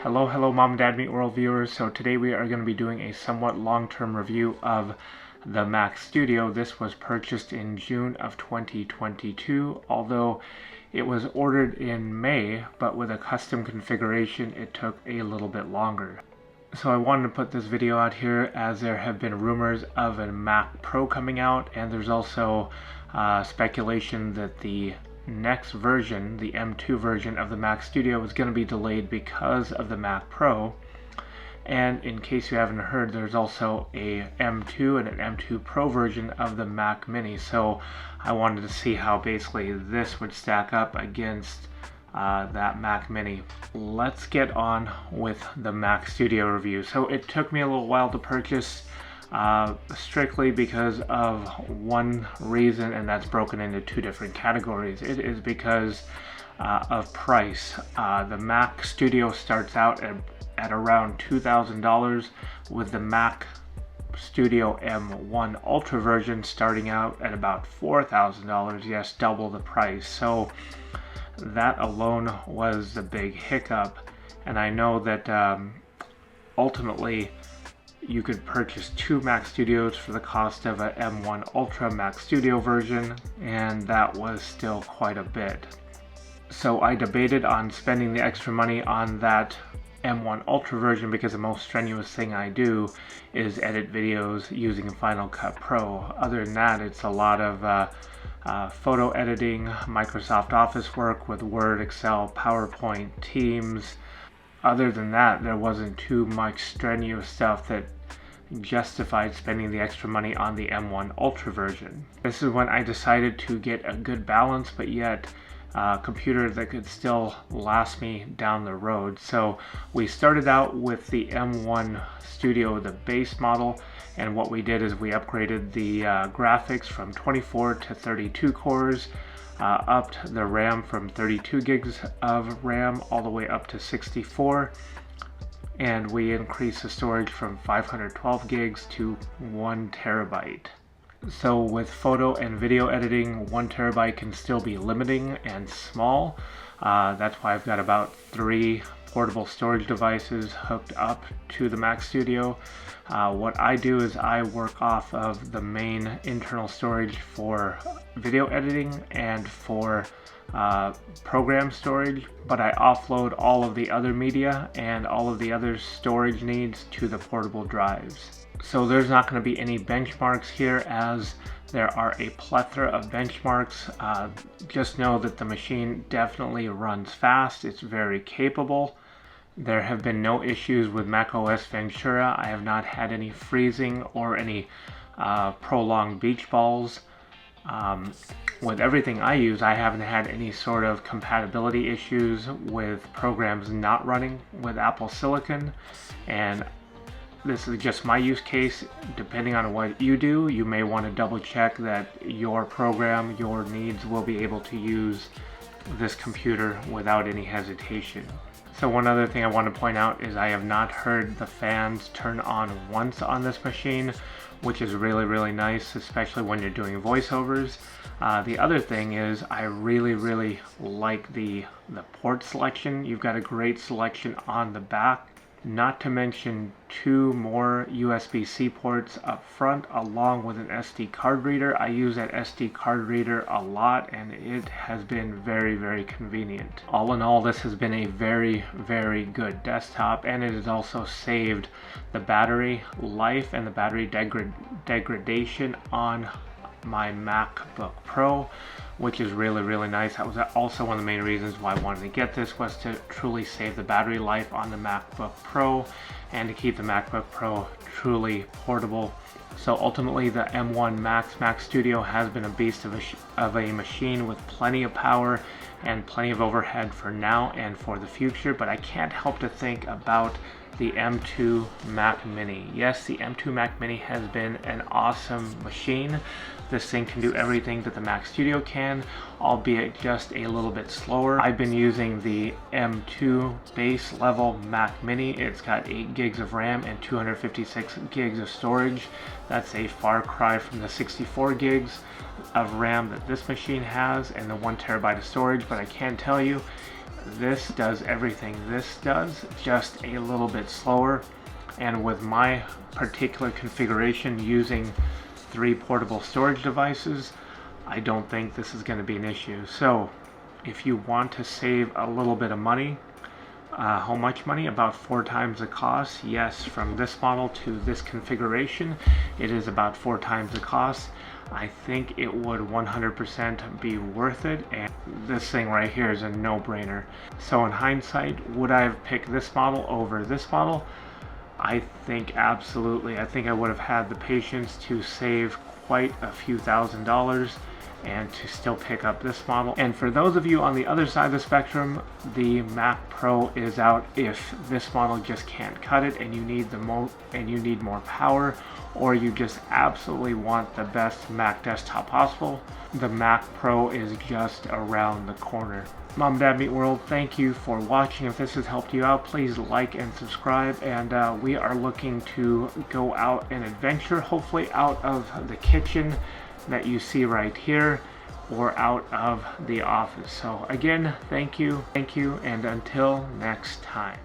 Hello Mom and Dad Meet World viewers. So today we are going to be doing a somewhat long-term review of the Mac Studio. This was purchased in June of 2022, although it was ordered in May, but with a custom configuration it took a little bit longer. So I wanted to put this video out here as there have been rumors of a Mac Pro coming out, and there's also speculation that the next version, the M2 version of the Mac Studio, is going to be delayed because of the Mac Pro. And in case you haven't heard, there's also a M2 and an M2 Pro version of the Mac Mini. So I wanted to see how basically this would stack up against that Mac Mini. Let's get on with the Mac Studio review. So it took me a little while to purchase, strictly because of one reason, and that's broken into two different categories. It is because of price. The Mac Studio starts out at around $2,000, with the Mac Studio M1 Ultra version starting out at about $4,000. Yes, double the price. So that alone was the big hiccup, and I know that ultimately you could purchase two Mac Studios for the cost of a M1 Ultra Mac Studio version, and that was still quite a bit. So I debated on spending the extra money on that M1 Ultra version because the most strenuous thing I do is edit videos using Final Cut Pro. Other than that, it's a lot of photo editing, Microsoft Office work with Word, Excel, PowerPoint, Teams. Other than that, there wasn't too much strenuous stuff that justified spending the extra money on the M1 Ultra version. This is when I decided to get a good balance, but yet a computer that could still last me down the road. So we started out with the M1 Studio, the base model, and what we did is we upgraded the graphics from 24 to 32 cores, upped the RAM from 32 gigs of RAM all the way up to 64, and we increased the storage from 512 gigs to 1 terabyte. So with photo and video editing, 1 terabyte can still be limiting and small. That's why I've got about 3 portable storage devices hooked up to the Mac Studio. What I do is I work off of the main internal storage for video editing and for program storage, but I offload all of the other media and all of the other storage needs to the portable drives. So there's not going to be any benchmarks here, as there are a plethora of benchmarks. Just know that the machine definitely runs fast. It's very capable. There have been no issues with macOS Ventura. I have not had any freezing or any prolonged beach balls. With everything I use, I haven't had any sort of compatibility issues with programs not running with Apple Silicon, and this is just my use case. Depending on what you do, you may want to double check that your program, your needs will be able to use this computer without any hesitation. So one other thing I want to point out is I have not heard the fans turn on once on this machine, which is really nice, especially when you're doing voiceovers. The other thing is I really like the port selection. You've got a great selection on the back, not to mention 2 more USB-C ports up front along with an SD card reader. I use that SD card reader a lot, and it has been very convenient. All in all, this has been a very good desktop, and it has also saved the battery life and the battery degradation on my MacBook Pro, which is really nice. That was also one of the main reasons why I wanted to get this, was to truly save the battery life on the MacBook Pro and to keep the MacBook Pro truly portable. So ultimately the M1 Mac Studio has been a beast of a machine with plenty of power and plenty of overhead for now and for the future, but I can't help to think about the M2 Mac Mini. Yes, the M2 Mac Mini has been an awesome machine. This thing can do everything that the Mac Studio can, albeit just a little bit slower. I've been using the M2 base level Mac Mini. It's got 8 gigs of RAM and 256 gigs of storage. That's a far cry from the 64 gigs of RAM that this machine has and the 1 terabyte of storage, but I can tell you this does everything this does, just a little bit slower. And with my particular configuration using 3 portable storage devices, I don't think this is going to be an issue. So if you want to save a little bit of money, how much money? About 4 times the cost. Yes, from this model to this configuration, it is about 4 times the cost. I think it would 100% be worth it, and this thing right here is a no-brainer. So in hindsight, would I have picked this model over this model? I think absolutely. I think I would have had the patience to save quite a few $1,000s and to still pick up this model. And for those of you on the other side of the spectrum, the Mac Pro is out if this model just can't cut it and you need more power, or you just absolutely want the best Mac desktop possible. The Mac Pro is just around the corner. Mom and Dad Meet World, thank you for watching. If this has helped you out, please like and subscribe. And we are looking to go out and adventure, hopefully out of the kitchen that you see right here, or out of the office. So again, thank you, and until next time.